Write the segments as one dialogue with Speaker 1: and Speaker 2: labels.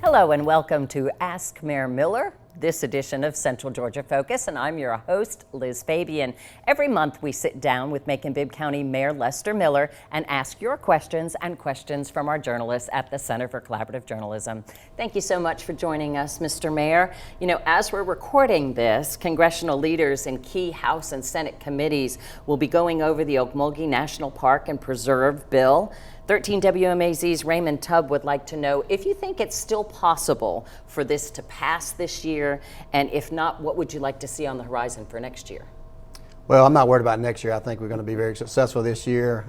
Speaker 1: Hello and welcome to Ask Mayor Miller, this edition of Central Georgia Focus, and I'm your host, Liz Fabian. Every month we sit down with Macon-Bibb County Mayor Lester Miller and ask your questions and questions from our journalists at the Center for Collaborative Journalism. Thank you so much for joining us, Mr. Mayor. You know, as we're recording this, congressional leaders in key House and Senate committees will be going over the Ocmulgee National Park and Preserve bill. 13 WMAZ's Raymond Tubb would like to know if you think it's still possible for this to pass this year, and if not, what would you like to see on the horizon for next year?
Speaker 2: Well, I'm not worried about next year. I think we're going to be very successful this year.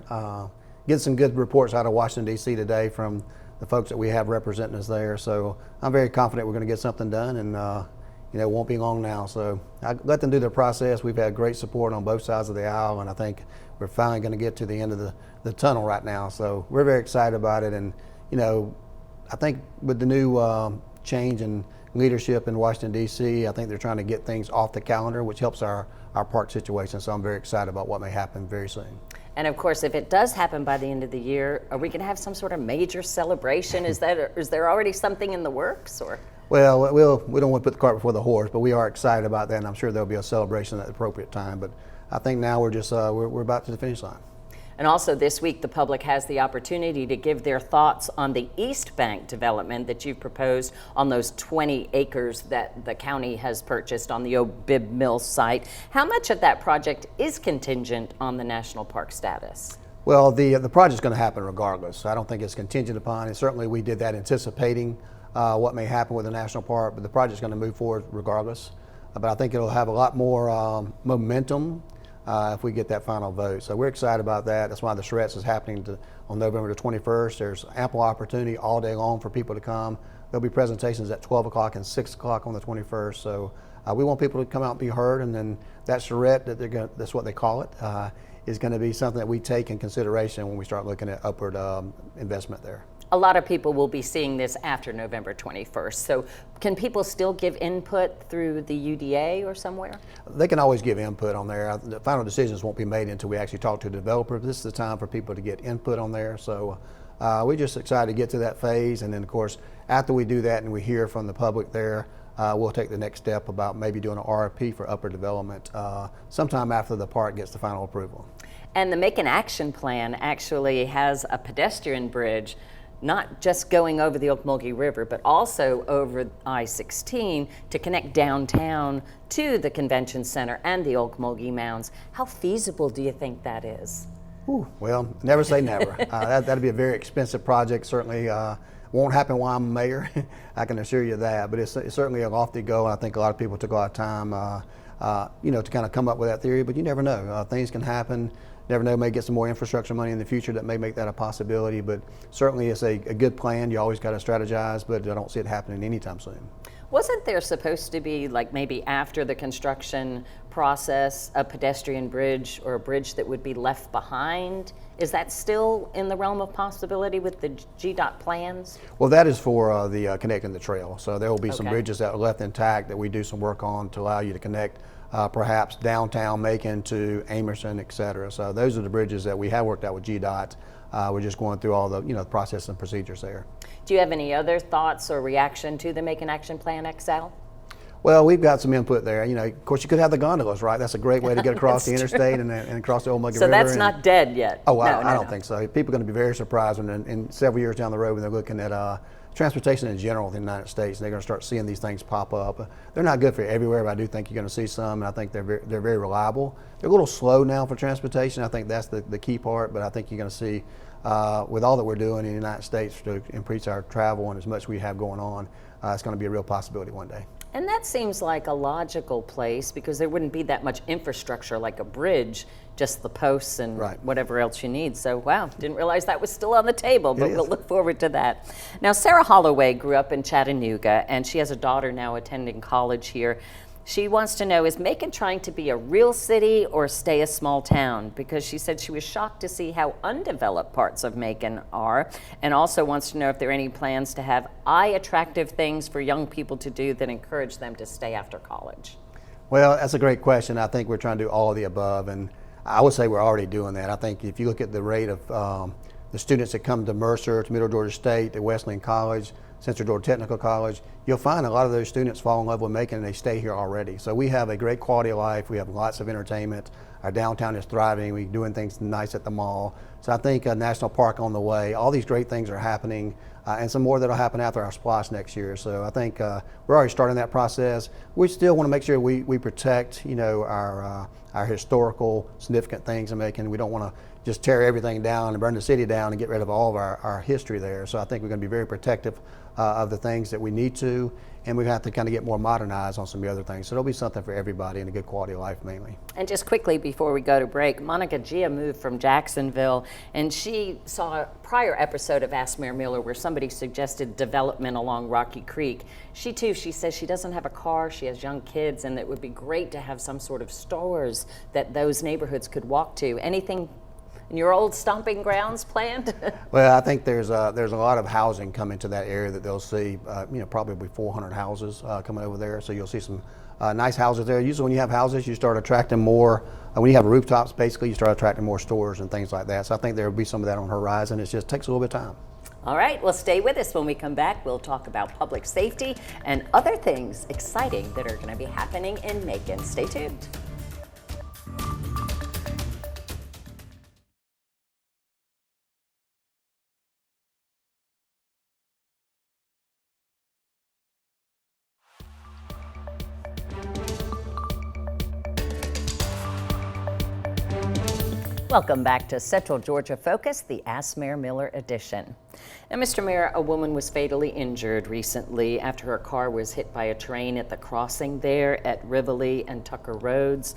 Speaker 2: Get some good reports out of Washington, D.C. today from the folks that we have representing us there. So I'm very confident we're going to get something done, and it won't be long now. So I let them do their process. We've had great support on both sides of the aisle, and I think we're finally going to get to the end of the tunnel right now. So we're very excited about it. And, I think with the new change in leadership in Washington, D.C., I think they're trying to get things off the calendar, which helps our park situation. So I'm very excited about what may happen very soon.
Speaker 1: And of course, if it does happen by the end of the year, are we going to have some sort of major celebration? Is there already something in the works, or?
Speaker 2: Well, we don't want to put the cart before the horse, but we are excited about that, and I'm sure there'll be a celebration at the appropriate time. But I think now we're just we're about to the finish line.
Speaker 1: And also this week, the public has the opportunity to give their thoughts on the East Bank development that you've proposed on those 20 acres that the county has purchased on the old Bibb Mill site. How much of that project is contingent on the national park status?
Speaker 2: Well, the project's going to happen regardless. I don't think it's contingent upon it. Certainly, we did that anticipating what may happen with the national park, but the project's going to move forward regardless. But I think it'll have a lot more momentum if we get that final vote. So we're excited about that. That's why the charrettes is happening on November the 21st. There's ample opportunity all day long for people to come. There'll be presentations at 12 o'clock and 6 o'clock on the 21st. So we want people to come out and be heard, and then that charrette, that's what they call it, is going to be something that we take in consideration when we start looking at upward investment there.
Speaker 1: A lot of people will be seeing this after November 21st. So can people still give input through the UDA or somewhere?
Speaker 2: They can always give input on there. The final decisions won't be made until we actually talk to the developer. This is the time for people to get input on there. So we're just excited to get to that phase. And then, of course, after we do that and we hear from the public there, we'll take the next step about maybe doing an RFP for upper development sometime after the park gets the final approval.
Speaker 1: And the Macon Action Plan actually has a pedestrian bridge, not just going over the Ocmulgee River, but also over I-16 to connect downtown to the convention center and the Ocmulgee Mounds. How feasible do you think that is?
Speaker 2: Well, never say never. That'd be a very expensive project. Certainly won't happen while I'm mayor. I can assure you that. But it's certainly a lofty goal. I think a lot of people took a lot of time, to kind of come up with that theory. But you never know. Things can happen. Never know, may get some more infrastructure money in the future that may make that a possibility, but certainly it's a good plan. You always got to strategize, but I don't see it happening anytime soon.
Speaker 1: Wasn't there supposed to be, like maybe after the construction process, a pedestrian bridge or a bridge that would be left behind? Is that still in the realm of possibility with the GDOT plans? Well,
Speaker 2: that is for the connecting the trail. So there will be some bridges that are left intact that we do some work on to allow you to connect perhaps downtown Macon to Amerson, et cetera. So those are the bridges that we have worked out with GDOT. We're just going through all the process and procedures there.
Speaker 1: Do you have any other thoughts or reaction to the Macon Action Plan XL?
Speaker 2: Well, we've got some input there. Of course, you could have the gondolas, right? That's a great way to get across the interstate and across the Ocmulgee River.
Speaker 1: So that's not dead yet?
Speaker 2: Oh, I don't think so. People are going to be very surprised when in several years down the road when they're looking at transportation in general in the United States, and they're going to start seeing these things pop up. They're not good for everywhere, but I do think you're going to see some, and I think they're very reliable. They're a little slow now for transportation. I think that's the key part, but I think you're going to see with all that we're doing in the United States to increase our travel and as much we have going on, it's going to be a real possibility one day.
Speaker 1: And that seems like a logical place because there wouldn't be that much infrastructure like a bridge, just the posts and whatever else you need. So, wow, didn't realize that was still on the table, but we'll look forward to that. Now, Sarah Holloway grew up in Chattanooga, and she has a daughter now attending college here. She wants to know, is Macon trying to be a real city or stay a small town? Because she said she was shocked to see how undeveloped parts of Macon are, and also wants to know if there are any plans to have eye-attractive things for young people to do that encourage them to stay after college.
Speaker 2: Well, that's a great question. I think we're trying to do all of the above, and I would say we're already doing that. I think if you look at the rate of the students that come to Mercer, to Middle Georgia State, to Wesleyan College, Central Georgia Technical College, you'll find a lot of those students fall in love with Macon and they stay here already. So we have a great quality of life. We have lots of entertainment. Our downtown is thriving. We're doing things nice at the mall. So I think a national park on the way. All these great things are happening, and some more that'll happen after our splash next year. So I think we're already starting that process. We still want to make sure we protect, our historical significant things in Macon. We don't want to just tear everything down and burn the city down and get rid of all of our history there. So I think we're going to be very protective of the things that we need to, and we have to kind of get more modernized on some of the other things. So there'll be something for everybody and a good quality of life mainly.
Speaker 1: And just quickly before we go to break, Monica Gia moved from Jacksonville, and she saw a prior episode of Ask Mayor Miller where somebody suggested development along Rocky Creek. She too, she says she doesn't have a car, she has young kids, and it would be great to have some sort of stores that those neighborhoods could walk to. Anything in your old stomping grounds planned?
Speaker 2: Well, I think there's a lot of housing coming to that area that they'll see, probably 400 houses coming over there. So you'll see some nice houses there. Usually when you have houses, you start attracting more, when you have rooftops, basically, you start attracting more stores and things like that. So I think there will be some of that on the horizon. It just takes a little bit of time.
Speaker 1: All right, well, stay with us. When we come back, we'll talk about public safety and other things exciting that are going to be happening in Macon. Stay tuned. Welcome back to Central Georgia Focus, the Ask Mayor Miller edition. Now, Mr. Mayor, a woman was fatally injured recently after her car was hit by a train at the crossing there at Rivoli and Tucker Roads.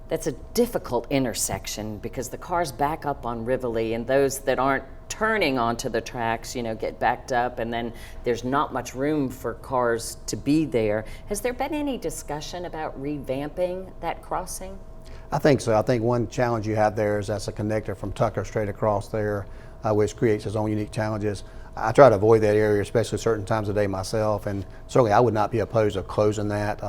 Speaker 1: That's a difficult intersection because the cars back up on Rivoli, and those that aren't turning onto the tracks, get backed up, and then there's not much room for cars to be there. Has there been any discussion about revamping that crossing?
Speaker 2: I think so. I think one challenge you have there is that's a connector from Tucker straight across there, which creates its own unique challenges. I try to avoid that area, especially certain times of day myself, and certainly I would not be opposed to closing that.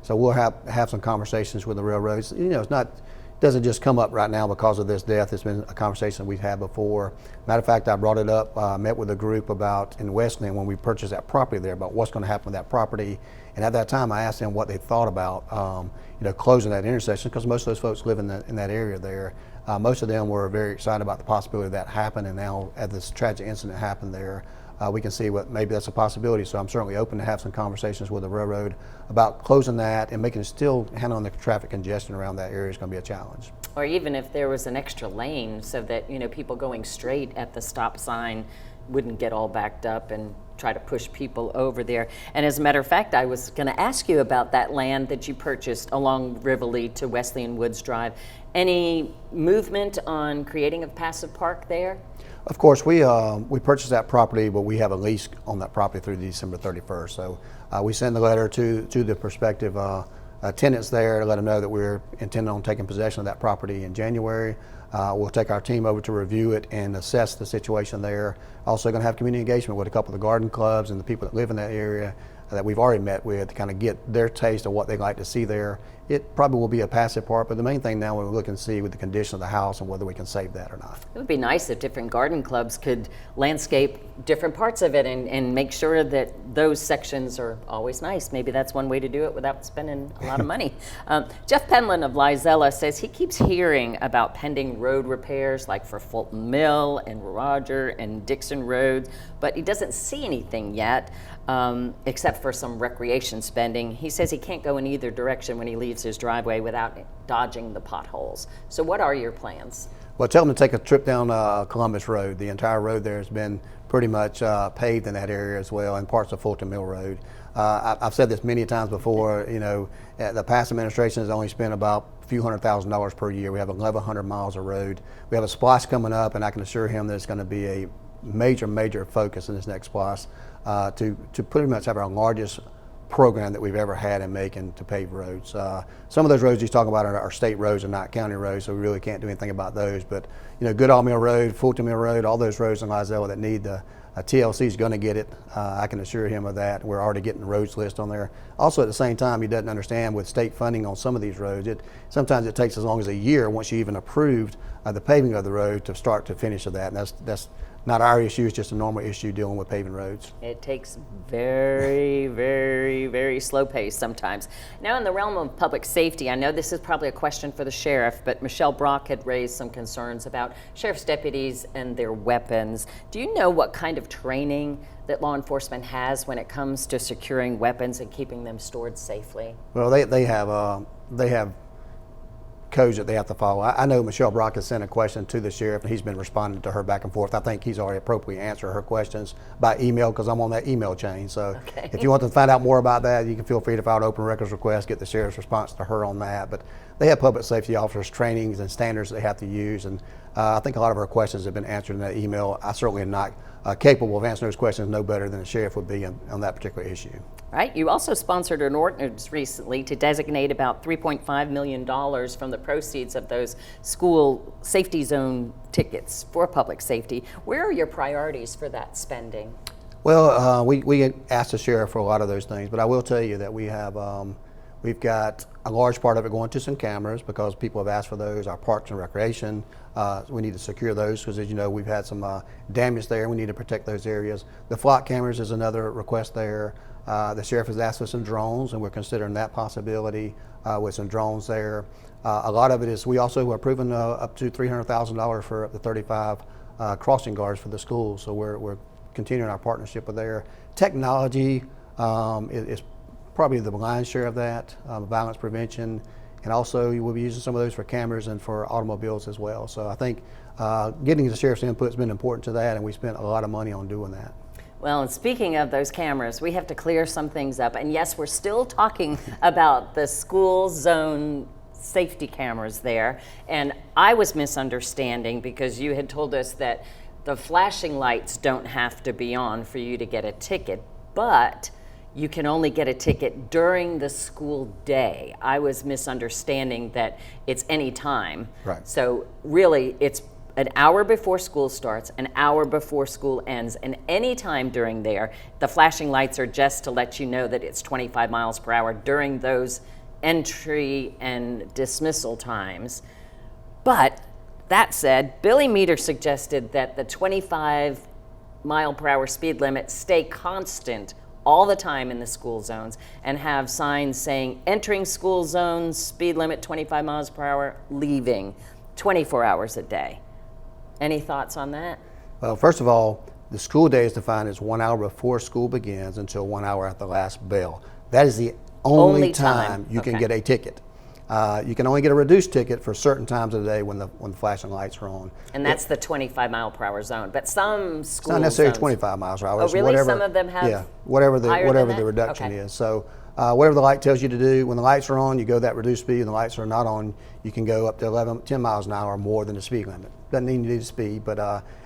Speaker 2: So we'll have some conversations with the railroads. It doesn't just come up right now because of this death. It's been a conversation we've had before. Matter of fact, I brought it up, met with a group in Westland when we purchased that property there about what's going to happen with that property. And at that time, I asked them what they thought about closing that intersection, because most of those folks live in that area there. Most of them were very excited about the possibility of that happening, and now as this tragic incident happened there, we can see what maybe that's a possibility. So I'm certainly open to have some conversations with the railroad about closing that and making it still handling the traffic congestion around that area is going to be a challenge.
Speaker 1: Or even if there was an extra lane so that people going straight at the stop sign wouldn't get all backed up and try to push people over there. And as a matter of fact, I was going to ask you about that land that you purchased along Rivoli to Wesley and Woods Drive. Any movement on creating a passive park there?
Speaker 2: Of course, we purchased that property, but we have a lease on that property through December 31st. So we sent the letter to the prospective tenants there to let them know that we're intending on taking possession of that property in January. We'll take our team over to review it and assess the situation there. Also going to have community engagement with a couple of the garden clubs and the people that live in that area that we've already met with to kind of get their taste of what they'd like to see there. It probably will be a passive park, but the main thing now we're looking to see with the condition of the house and whether we can save that or not.
Speaker 1: It would be nice if different garden clubs could landscape different parts of it and make sure that those sections are always nice. Maybe that's one way to do it without spending a lot of money. Jeff Penland of Lizella says he keeps hearing about pending road repairs like for Fulton Mill and Roger and Dixon Roads, but he doesn't see anything yet except for some recreation spending. He says he can't go in either direction when he leaves his driveway without dodging the potholes. So what are your plans?
Speaker 2: Well, tell them to take a trip down Columbus Road. The entire road there has been pretty much paved in that area as well, and parts of Fulton Mill Road. I've said this many times before, the past administration has only spent about a few $100,000 per year. We have 1,100 miles of road. We have a splash coming up, and I can assure him that it's going to be a major focus in this next splash to pretty much have our largest program that we've ever had in Macon to pave roads. Some of those roads he's talking about are state roads and not county roads, so we really can't do anything about those. But Goodall Mill Road, Fulton Mill Road, all those roads in Lizella that need the TLC is going to get it. I can assure him of that. We're already getting the roads list on there. Also, at the same time, he doesn't understand with state funding on some of these roads, sometimes it takes as long as a year once you even approved the paving of the road to start to finish of that. And that's not our issue, it's just a normal issue dealing with paving roads.
Speaker 1: It takes very, very, very slow pace sometimes. Now, in the realm of public safety, I know this is probably a question for the sheriff, but Michelle Brock had raised some concerns about sheriff's deputies and their weapons. Do you know what kind of training that law enforcement has when it comes to securing weapons and keeping them stored safely?
Speaker 2: Well, they have codes that they have to follow. I know Michelle Brock has sent a question to the sheriff, and he's been responding to her back and forth. I think he's already appropriately answered her questions by email because I'm on that email chain. So if you want to find out more about that, you can feel free to file an open records request, get the sheriff's response to her on that. But they have public safety officers trainings and standards they have to use, and I think a lot of her questions have been answered in that email. I certainly am not capable of answering those questions no better than the sheriff would be on that particular issue.
Speaker 1: Right. You also sponsored an ordinance recently to designate about $3.5 million from the proceeds of those school safety zone tickets for public safety. Where are your priorities for that spending?
Speaker 2: Well, we asked the sheriff for a lot of those things, but I will tell you that we've got a large part of it going to some cameras because people have asked for those. Our parks and recreation, we need to secure those because, as you know, we've had some damage there. We need to protect those areas. The flock cameras is another request there. The sheriff has asked for some drones, and we're considering that possibility with some drones there. A lot of it is we also are approving up to $300,000 for up to 35 crossing guards for the schools. So we're continuing our partnership with there. Technology is probably the lion's share of that, violence prevention, and also we'll be using some of those for cameras and for automobiles as well. So I think getting the sheriff's input has been important to that, and we spent a lot of money on doing that.
Speaker 1: Well, and speaking of those cameras, we have to clear some things up. And yes, we're still talking about the school zone safety cameras there. And I was misunderstanding because you had told us that the flashing lights don't have to be on for you to get a ticket, but you can only get a ticket during the school day. I was misunderstanding that it's any time.
Speaker 2: Right.
Speaker 1: So really, it's an hour before school starts, an hour before school ends, and any time during there. The flashing lights are just to let you know that it's 25 miles per hour during those entry and dismissal times. But that said, Billy Meter suggested that the 25 mile per hour speed limit stay constant all the time in the school zones and have signs saying entering school zones, speed limit 25 miles per hour, leaving 24 hours a day. Any thoughts on that?
Speaker 2: Well, first of all, the school day is defined as 1 hour before school begins until 1 hour at the last bell. That is the only time you can get a ticket. You can only get a reduced ticket for certain times of the day when the flashing lights are on.
Speaker 1: And that's the 25 mile per hour zone. But some schools,
Speaker 2: it's not necessarily 25 miles per hour.
Speaker 1: Oh, really?
Speaker 2: Whatever,
Speaker 1: some of them have
Speaker 2: yeah, whatever
Speaker 1: the
Speaker 2: the reduction is. So whatever the light tells you to do, when the lights are on, you go that reduced speed. When the lights are not on, you can go up to 10 miles an hour more than the speed limit. Doesn't mean you need to speed, but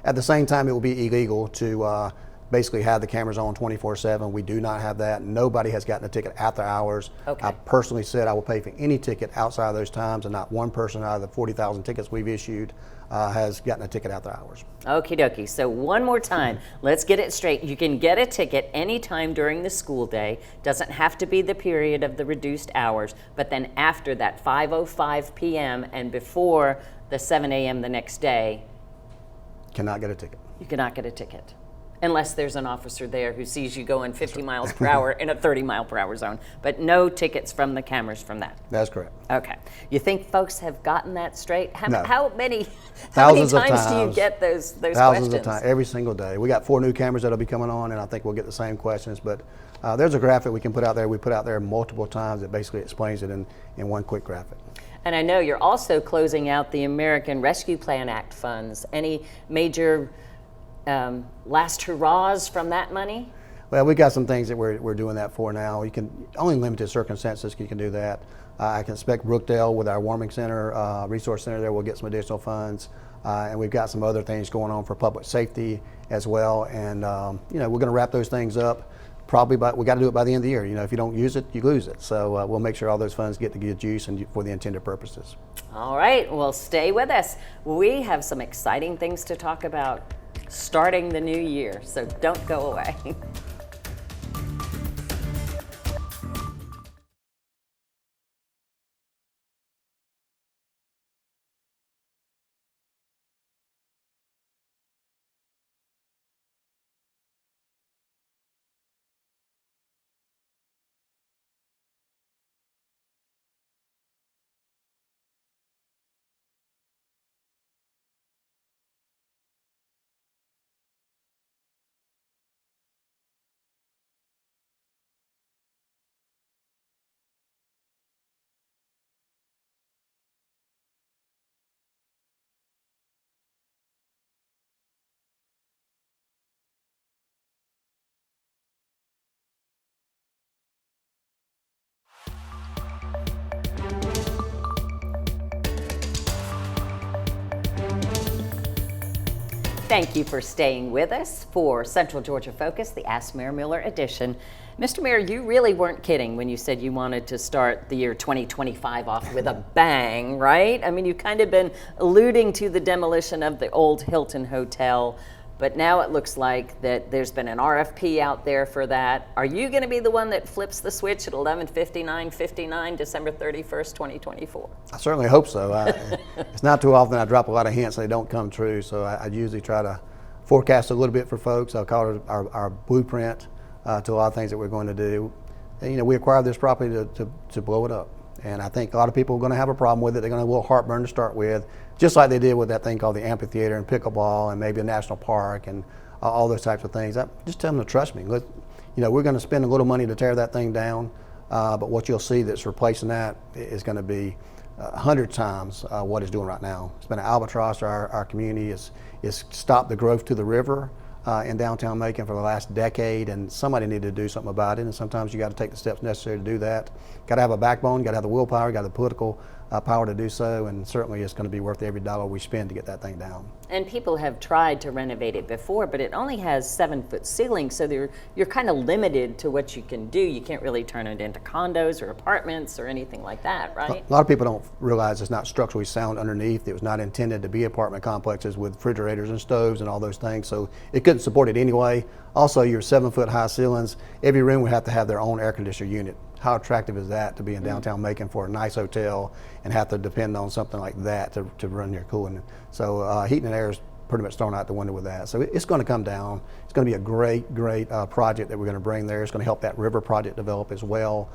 Speaker 2: at the same time, it will be illegal to basically have the cameras on 24/7. We do not have that. Nobody has gotten a ticket after hours.
Speaker 1: Okay.
Speaker 2: I personally said I will pay for any ticket outside of those times, and not one person out of the 40,000 tickets we've issued has gotten a ticket after hours.
Speaker 1: Okie dokie. So one more time, let's get it straight. You can get a ticket anytime during the school day. Doesn't have to be the period of the reduced hours, but then after that 5:05 p.m. and before the 7 a.m. the next day,
Speaker 2: Cannot get a ticket.
Speaker 1: you cannot get a ticket. Unless there's an officer there who sees you going 50 miles per hour in a 30 mile per hour zone. But no tickets from the cameras from that.
Speaker 2: That's correct.
Speaker 1: Okay. You think folks have gotten that straight?
Speaker 2: No.
Speaker 1: How many
Speaker 2: Thousands of
Speaker 1: times do you
Speaker 2: times.
Speaker 1: get those questions?
Speaker 2: Thousands of times, every single day. We got 4 new cameras that'll be coming on, and I think we'll get the same questions. But there's a graphic we can put out there. We put out there multiple times that basically explains it in one quick graphic.
Speaker 1: And I know you're also closing out the American Rescue Plan Act funds. Any major last hurrahs from that money?
Speaker 2: Well, we got some things that we're doing that for now. You can only limited circumstances you can do that. I can expect Brookdale with our warming center, resource center there, we'll get some additional funds. And we've got some other things going on for public safety as well. And we're going to wrap those things up. Probably, we got to do it by the end of the year. If you don't use it, you lose it. So we'll make sure all those funds get the good use and for the intended purposes.
Speaker 1: All right, well, stay with us. We have some exciting things to talk about starting the new year, so don't go away. Thank you for staying with us for Central Georgia Focus, the Ask Mayor Miller edition. Mr. Mayor, you really weren't kidding when you said you wanted to start the year 2025 off with a bang, right? I mean, you've kind of been alluding to the demolition of the old Hilton Hotel, but now it looks like that there's been an RFP out there for that. Are you going to be the one that flips the switch at 11:59:59, December 31st, 2024?
Speaker 2: I certainly hope so. It's not too often I drop a lot of hints and they don't come true, so I usually try to forecast a little bit for folks. I'll call it our blueprint to a lot of things that we're going to do. And, we acquired this property to blow it up. And I think a lot of people are going to have a problem with it. They're going to have a little heartburn to start with, just like they did with that thing called the amphitheater and pickleball and maybe a national park and all those types of things. Just tell them to trust me. We're going to spend a little money to tear that thing down, but what you'll see that's replacing that is going to be 100 times what it's doing right now. It's been an albatross to our community. It's stopped the growth to the river in downtown Macon for the last decade, and somebody needed to do something about it, and sometimes you got to take the steps necessary to do that. Got to have a backbone, got to have the willpower, got to have the political power to do so, and certainly it's going to be worth every dollar we spend to get that thing down.
Speaker 1: And people have tried to renovate it before, but it only has 7-foot ceilings, so you're kind of limited to what you can do. You can't really turn it into condos or apartments or anything like that, right?
Speaker 2: A lot of people don't realize it's not structurally sound underneath. It was not intended to be apartment complexes with refrigerators and stoves and all those things, so it couldn't support it anyway. Also, your 7-foot high ceilings, every room would have to have their own air conditioner unit. How attractive is that to be in downtown Macon for a nice hotel and have to depend on something like that to run your cooling? So heating and air is pretty much thrown out the window with that. So it's going to come down. It's going to be a great project that we're going to bring there. It's going to help that river project develop as well.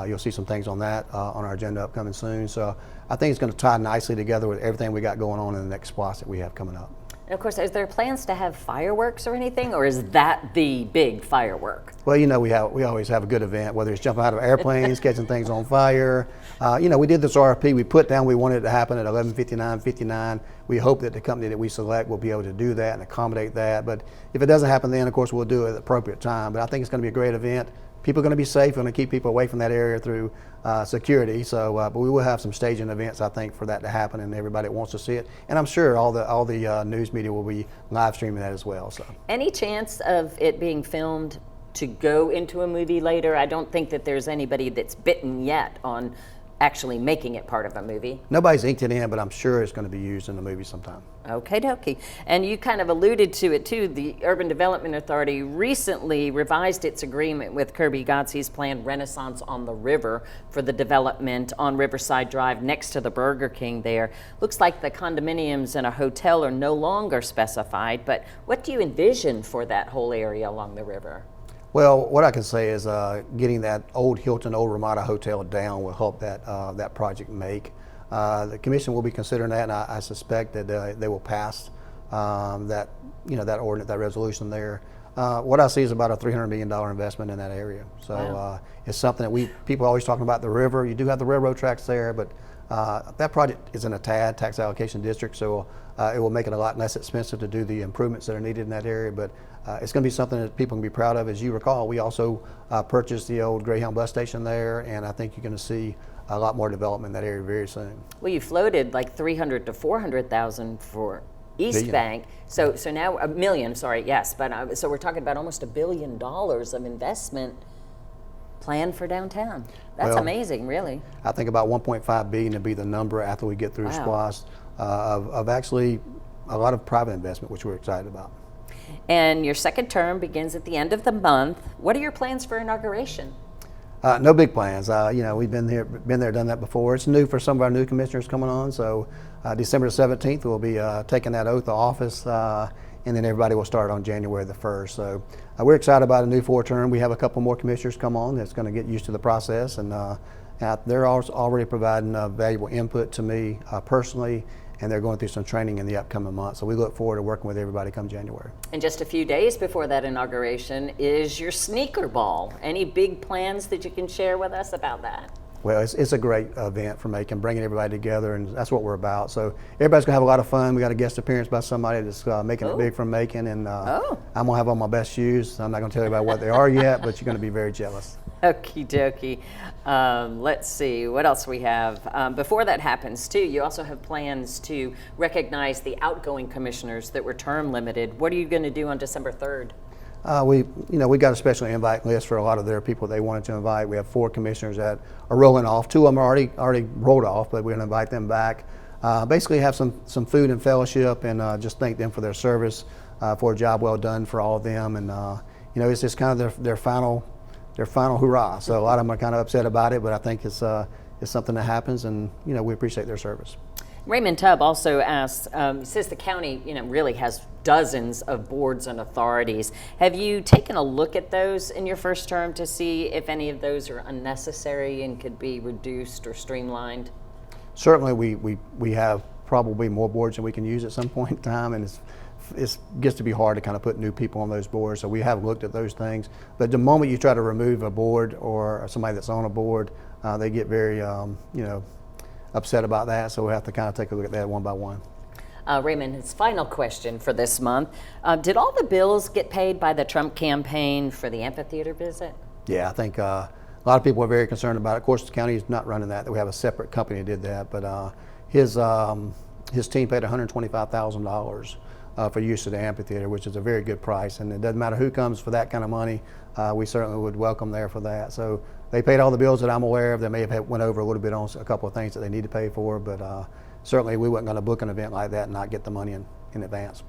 Speaker 2: You'll see some things on that on our agenda upcoming soon. So I think it's going to tie nicely together with everything we got going on in the next spots that we have coming up.
Speaker 1: And of course, is there plans to have fireworks or anything, or is that the big firework?
Speaker 2: Well, we always have a good event, whether it's jumping out of airplanes, catching things on fire. We did this RFP. We put down we wanted it to happen at 11:59:59. We hope that the company that we select will be able to do that and accommodate that. But if it doesn't happen then, of course, we'll do it at the appropriate time. But I think it's going to be a great event. People are going to be safe. We're going to keep people away from that area through security. So, but we will have some staging events, I think, for that to happen, and everybody that wants to see it. And I'm sure all the news media will be live streaming that as well. So,
Speaker 1: any chance of it being filmed to go into a movie later? I don't think that there's anybody that's bitten yet on actually making it part of a movie.
Speaker 2: Nobody's inked it in, but I'm sure it's going to be used in the movie sometime.
Speaker 1: Okay, dokie. And you kind of alluded to it too. The Urban Development Authority recently revised its agreement with Kirby Godsey's planned Renaissance on the River for the development on Riverside Drive next to the Burger King there. Looks like the condominiums and a hotel are no longer specified, but what do you envision for that whole area along the river?
Speaker 2: Well, what I can say is getting that old Hilton, old Ramada Hotel down will help that project make. The commission will be considering that, and I suspect that they will pass that ordinance, that resolution there. What I see is about a $300 million investment in that area. So
Speaker 1: wow.
Speaker 2: It's something that people are always talking about the river. You do have the railroad tracks there, but that project is in a TAD, tax allocation district, so it will make it a lot less expensive to do the improvements that are needed in that area. But it's going to be something that people can be proud of. As you recall, we also purchased the old Greyhound bus station there, and I think you're going to see a lot more development in that area very soon.
Speaker 1: Well, you floated like 300 to 400,000 for East
Speaker 2: Billion.
Speaker 1: Bank, so now $1 million. Sorry, yes, but so we're talking about almost $1 billion of investment planned for downtown. That's amazing, really.
Speaker 2: I think about 1.5 billion to be the number after we get through
Speaker 1: Wow.
Speaker 2: SPLOST of actually a lot of private investment, which we're excited about.
Speaker 1: And your second term begins at the end of the month. What are your plans for inauguration?
Speaker 2: No big plans. We've been there, done that before. It's new for some of our new commissioners coming on. So December 17th, we'll be taking that oath of office, and then everybody will start on January the 1st. So we're excited about a new 4-term. We have a couple more commissioners come on that's going to get used to the process, and they're already providing valuable input to me personally, and they're going through some training in the upcoming months. So we look forward to working with everybody come January.
Speaker 1: And just a few days before that inauguration is your sneaker ball. Any big plans that you can share with us about that?
Speaker 2: Well, it's a great event for Macon, bringing everybody together, and that's what we're about. So everybody's gonna have a lot of fun. We got a guest appearance by somebody that's making it big from Macon, and I'm gonna have on my best shoes. I'm not gonna tell you about what they are yet, but you're gonna be very jealous.
Speaker 1: Okie dokie. Let's see what else we have. Before that happens too, you also have plans to recognize the outgoing commissioners that were term limited. What are you going to do on December 3rd?
Speaker 2: We got a special invite list for a lot of their people they wanted to invite. We have 4 commissioners that are rolling off. 2 of them are already rolled off, but we're going to invite them back. Basically have some food and fellowship, and just thank them for their service, for a job well done for all of them. And it's just kind of their final hurrah. So a lot of them are kind of upset about it, but I think it's something that happens, and we appreciate their service.
Speaker 1: Raymond Tubb also asks, says the county really has dozens of boards and authorities. Have you taken a look at those in your first term to see if any of those are unnecessary and could be reduced or streamlined?
Speaker 2: Certainly we have probably more boards than we can use at some point in time, and it gets to be hard to kind of put new people on those boards. So we have looked at those things. But the moment you try to remove a board or somebody that's on a board, they get very upset about that. So we have to kind of take a look at that one by one.
Speaker 1: Raymond, his final question for this month. Did all the bills get paid by the Trump campaign for the amphitheater visit? Yeah,
Speaker 2: I think a lot of people are very concerned about it. Of course, the county is not running that. We have a separate company that did that. But his team paid $125,000 for use of the amphitheater, which is a very good price. And it doesn't matter who comes for that kind of money. We certainly would welcome there for that. So they paid all the bills that I'm aware of. They may have went over a little bit on a couple of things that they need to pay for, but certainly we weren't going to book an event like that and not get the money in advance.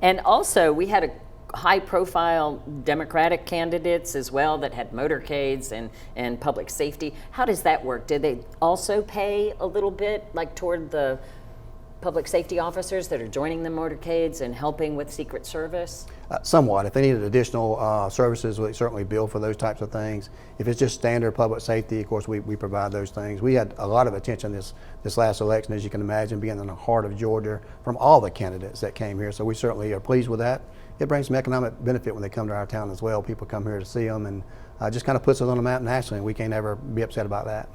Speaker 1: And also, we had a high-profile Democratic candidates as well that had motorcades and public safety. How does that work? Did they also pay a little bit, like toward the public safety officers that are joining the motorcades and helping with Secret Service?
Speaker 2: Somewhat. If they needed additional services, we certainly bill for those types of things. If it's just standard public safety, of course, we provide those things. We had a lot of attention this last election, as you can imagine, being in the heart of Georgia, from all the candidates that came here. So we certainly are pleased with that. It brings some economic benefit when they come to our town as well. People come here to see them, and just kind of puts us on the map nationally, and we can't ever be upset about that.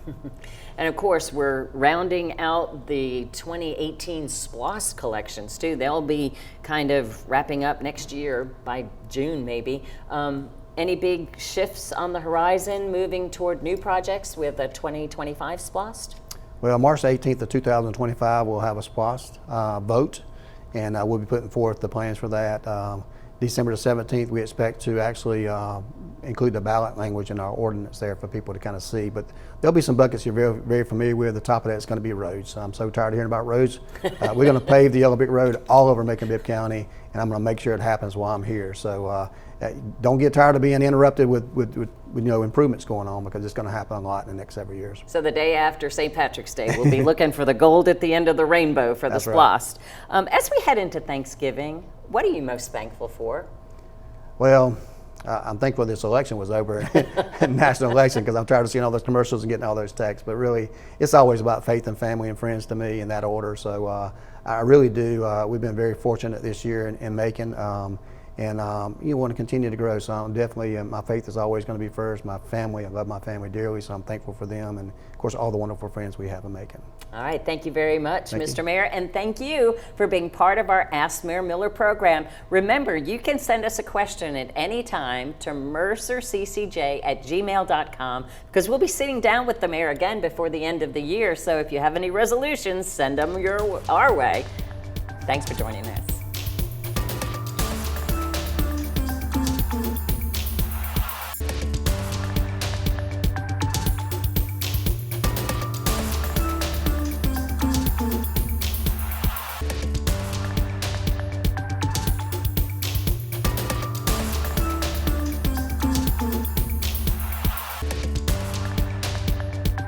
Speaker 1: And of course, we're rounding out the 2018 SPLOST collections too. They'll be kind of wrapping up next year by June maybe. Any big shifts on the horizon moving toward new projects with a 2025 SPLOST?
Speaker 2: Well, March 18th of 2025, we'll have a SPLOST vote, and we'll be putting forth the plans for that. December the 17th, we expect to actually include the ballot language in our ordinance there for people to kind of see. But there'll be some buckets you're very, very familiar with. The top of that is going to be roads. I'm so tired of hearing about roads. We're going to pave the Yellow Brick Road all over Macon-Bibb County, and I'm going to make sure it happens while I'm here. So don't get tired of being interrupted with improvements going on, because it's going to happen a lot in the next several years.
Speaker 1: So the day after St. Patrick's Day, we'll be looking for the gold at the end of the rainbow for the SPLOST. Right. As we head into Thanksgiving, what are you most thankful for?
Speaker 2: Well, I'm thankful this election was over, national election, because I'm tired of seeing all those commercials and getting all those texts. But really, it's always about faith and family and friends to me in that order. So I really do. We've been very fortunate this year in Macon, and you want to continue to grow. So I'm definitely, my faith is always going to be first. My family, I love my family dearly, so I'm thankful for them, and of course all the wonderful friends we have in Macon.
Speaker 1: All right, thank you very much, Mr. Mayor, and thank you for being part of our Ask Mayor Miller program. Remember, you can send us a question at any time to mercerccj@gmail.com, because we'll be sitting down with the mayor again before the end of the year. So if you have any resolutions, send them our way. Thanks for joining us.